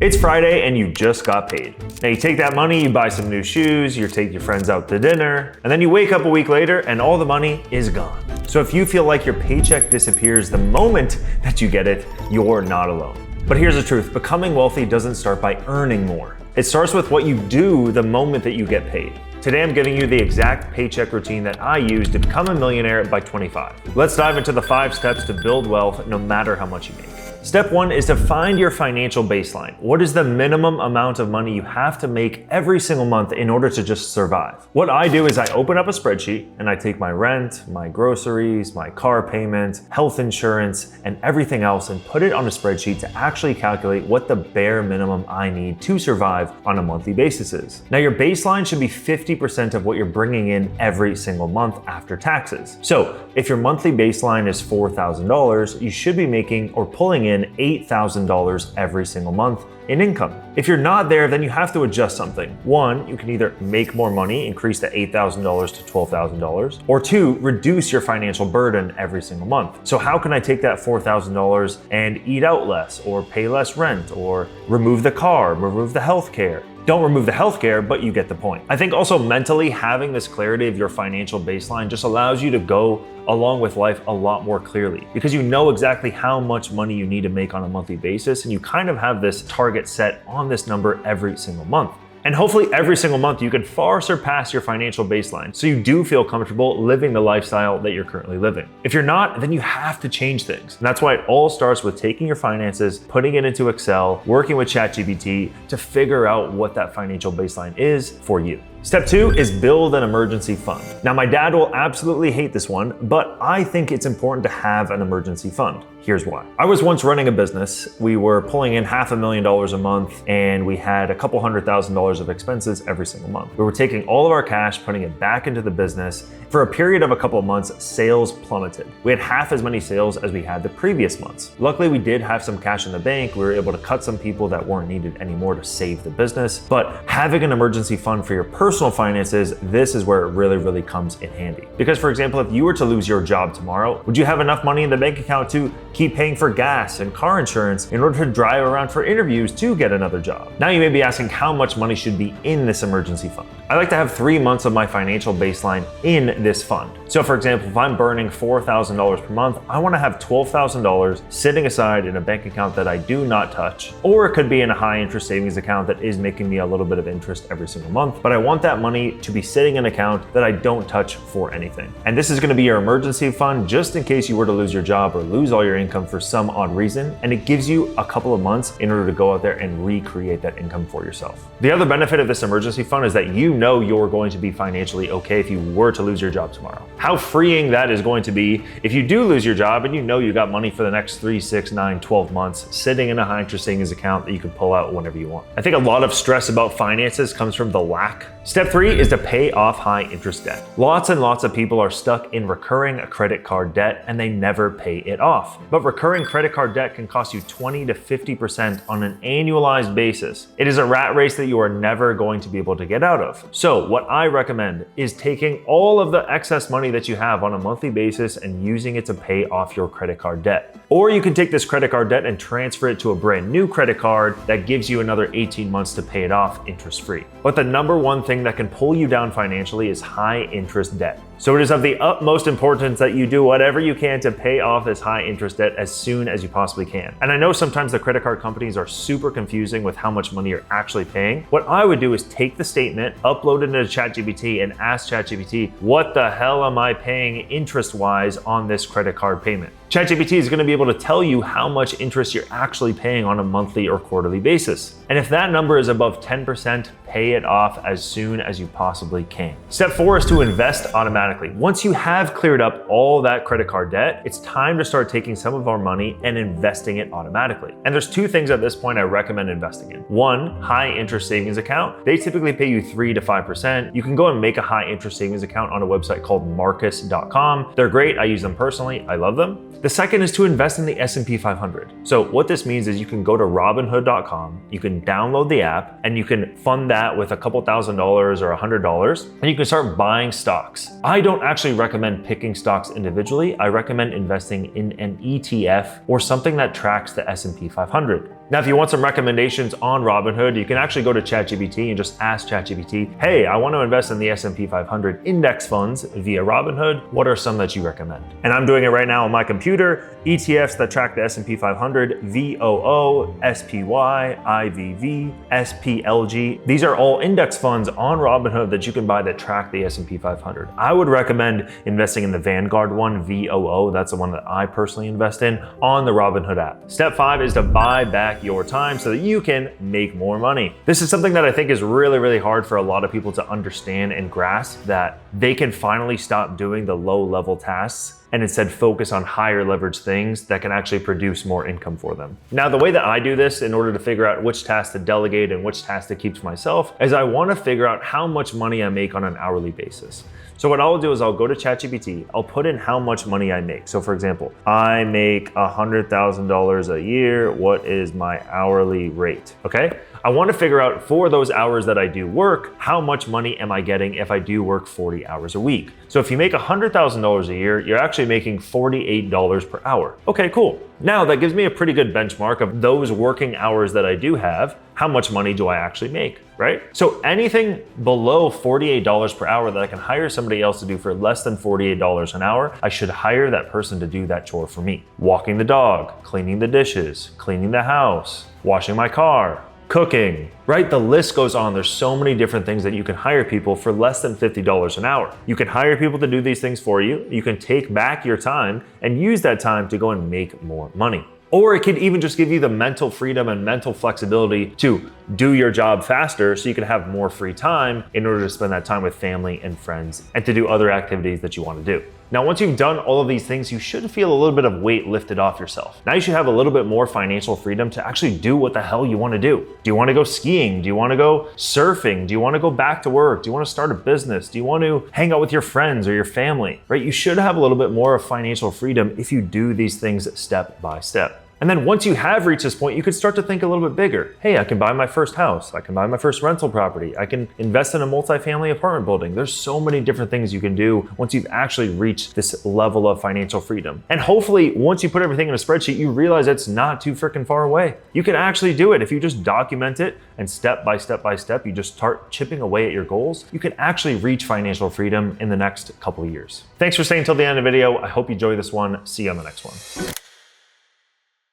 It's Friday and you just got paid. Now you take that money, you buy some new shoes, you take your friends out to dinner, and then you wake up a week later and all the money is gone. So if you feel like your paycheck disappears the moment that you get it, you're not alone. But here's the truth, becoming wealthy doesn't start by earning more. It starts with what you do the moment that you get paid. Today I'm giving you the exact paycheck routine that I use to become a millionaire by 25. Let's dive into the 5 steps to build wealth no matter how much you make. Step 1 is to find your financial baseline. What is the minimum amount of money you have to make every single month in order to just survive? What I do is I open up a spreadsheet and I take my rent, my groceries, my car payment, health insurance, and everything else and put it on a spreadsheet to actually calculate what the bare minimum I need to survive on a monthly basis is. Now your baseline should be 50% of what you're bringing in every single month after taxes. So if your monthly baseline is $4,000, you should be making or pulling in $8,000 every single month in income. If you're not there, then you have to adjust something. 1, you can either make more money, increase the $8,000 to $12,000, or 2, reduce your financial burden every single month. So how can I take that $4,000 and eat out less, or pay less rent, or remove the car, remove the healthcare? Don't remove the healthcare, but you get the point. I think also mentally having this clarity of your financial baseline just allows you to go along with life a lot more clearly because you know exactly how much money you need to make on a monthly basis and you kind of have this target set on this number every single month. And hopefully every single month you can far surpass your financial baseline so you do feel comfortable living the lifestyle that you're currently living. If you're not, then you have to change things. And that's why it all starts with taking your finances, putting it into Excel, working with ChatGPT to figure out what that financial baseline is for you. Step 2 is build an emergency fund. Now my dad will absolutely hate this one, but I think it's important to have an emergency fund. Here's why. I was once running a business. We were pulling in $500,000 a month and we had a couple $100,000 of expenses every single month. We were taking all of our cash, putting it back into the business. For a period of a couple of months, sales plummeted. We had half as many sales as we had the previous months. Luckily, we did have some cash in the bank. We were able to cut some people that weren't needed anymore to save the business. But having an emergency fund for your personal finances, this is where it really comes in handy. Because for example, if you were to lose your job tomorrow, would you have enough money in the bank account to keep paying for gas and car insurance in order to drive around for interviews to get another job? Now you may be asking how much money should be in this emergency fund. I like to have 3 months of my financial baseline in this fund. So for example, if I'm burning $4,000 per month, I want to have $12,000 sitting aside in a bank account that I do not touch, or it could be in a high interest savings account that is making me a little bit of interest every single month, but I want that money to be sitting in an account that I don't touch for anything. And this is going to be your emergency fund just in case you were to lose your job or lose all your income for some odd reason, and it gives you a couple of months in order to go out there and recreate that income for yourself. The other benefit of this emergency fund is that you know you're going to be financially okay if you were to lose your job tomorrow. How freeing that is going to be if you do lose your job and you know you got money for the next 3, 6, 9, 12 months sitting in a high interest savings account that you can pull out whenever you want. I think a lot of stress about finances comes from the lack. Step 3 is to pay off high interest debt. Lots and lots of people are stuck in recurring credit card debt and they never pay it off. But recurring credit card debt can cost you 20 to 50% on an annualized basis. It is a rat race that you are never going to be able to get out of. So what I recommend is taking all of the excess money that you have on a monthly basis and using it to pay off your credit card debt. Or you can take this credit card debt and transfer it to a brand new credit card that gives you another 18 months to pay it off interest-free. But the number one thing that can pull you down financially is high interest debt. So it is of the utmost importance that you do whatever you can to pay off this high interest debt as soon as you possibly can. And I know sometimes the credit card companies are super confusing with how much money you're actually paying. What I would do is take the statement, upload it into ChatGPT and ask ChatGPT, what the hell am I paying interest-wise on this credit card payment? ChatGPT is going to be able to tell you how much interest you're actually paying on a monthly or quarterly basis. And if that number is above 10%, pay it off as soon as you possibly can. Step 4 is to invest automatically. Once you have cleared up all that credit card debt, it's time to start taking some of our money and investing it automatically. And there's 2 things at this point I recommend investing in. 1, high interest savings account. They typically pay you 3 to 5%. You can go and make a high interest savings account on a website called Marcus.com. They're great. I use them personally. I love them. The second is to invest in the S&P 500. So what this means is you can go to Robinhood.com, you can download the app, and you can fund that with a couple $1,000s or $100, and you can start buying stocks. I don't actually recommend picking stocks individually. I recommend investing in an ETF or something that tracks the S&P 500. Now, if you want some recommendations on Robinhood, you can actually go to ChatGPT and just ask ChatGPT, hey, I want to invest in the S&P 500 index funds via Robinhood. What are some that you recommend? And I'm doing it right now on my computer. ETFs that track the S&P 500, VOO, SPY, IVV, SPLG. These are all index funds on Robinhood that you can buy that track the S&P 500. I would recommend investing in the Vanguard one, VOO. That's the one that I personally invest in on the Robinhood app. Step 5 is to buy back your time so that you can make more money. This is something that I think is really, really hard for a lot of people to understand and grasp, that they can finally stop doing the low-level tasks and instead focus on higher leverage things that can actually produce more income for them. Now, the way that I do this in order to figure out which tasks to delegate and which tasks to keep to myself is I want to figure out how much money I make on an hourly basis. So what I'll do is I'll go to ChatGPT, I'll put in how much money I make. So for example, I make $100,000 a year. What is my hourly rate? Okay. I want to figure out for those hours that I do work, how much money am I getting if I do work 40 hours a week? So if you make $100,000 a year, you're actually making $48 per hour. Okay, cool. Now that gives me a pretty good benchmark of those working hours that I do have. How much money do I actually make, right? So anything below $48 per hour that I can hire somebody else to do for less than $48 an hour, I should hire that person to do that chore for me. Walking the dog, cleaning the dishes, cleaning the house, washing my car, cooking, right? The list goes on. There's so many different things that you can hire people for less than $50 an hour. You can hire people to do these things for you. You can take back your time and use that time to go and make more money. Or it could even just give you the mental freedom and mental flexibility to do your job faster so you can have more free time in order to spend that time with family and friends and to do other activities that you want to do. Now, once you've done all of these things, you should feel a little bit of weight lifted off yourself. Now you should have a little bit more financial freedom to actually do what the hell you want to do. Do you want to go skiing? Do you want to go surfing? Do you want to go back to work? Do you want to start a business? Do you want to hang out with your friends or your family, right? You should have a little bit more of financial freedom if you do these things step by step. And then once you have reached this point, you could start to think a little bit bigger. Hey, I can buy my first house. I can buy my first rental property. I can invest in a multifamily apartment building. There's so many different things you can do once you've actually reached this level of financial freedom. And hopefully, once you put everything in a spreadsheet, you realize it's not too freaking far away. You can actually do it. If you just document it and step by step, you just start chipping away at your goals, you can actually reach financial freedom in the next couple of years. Thanks for staying until the end of the video. I hope you enjoyed this one. See you on the next one.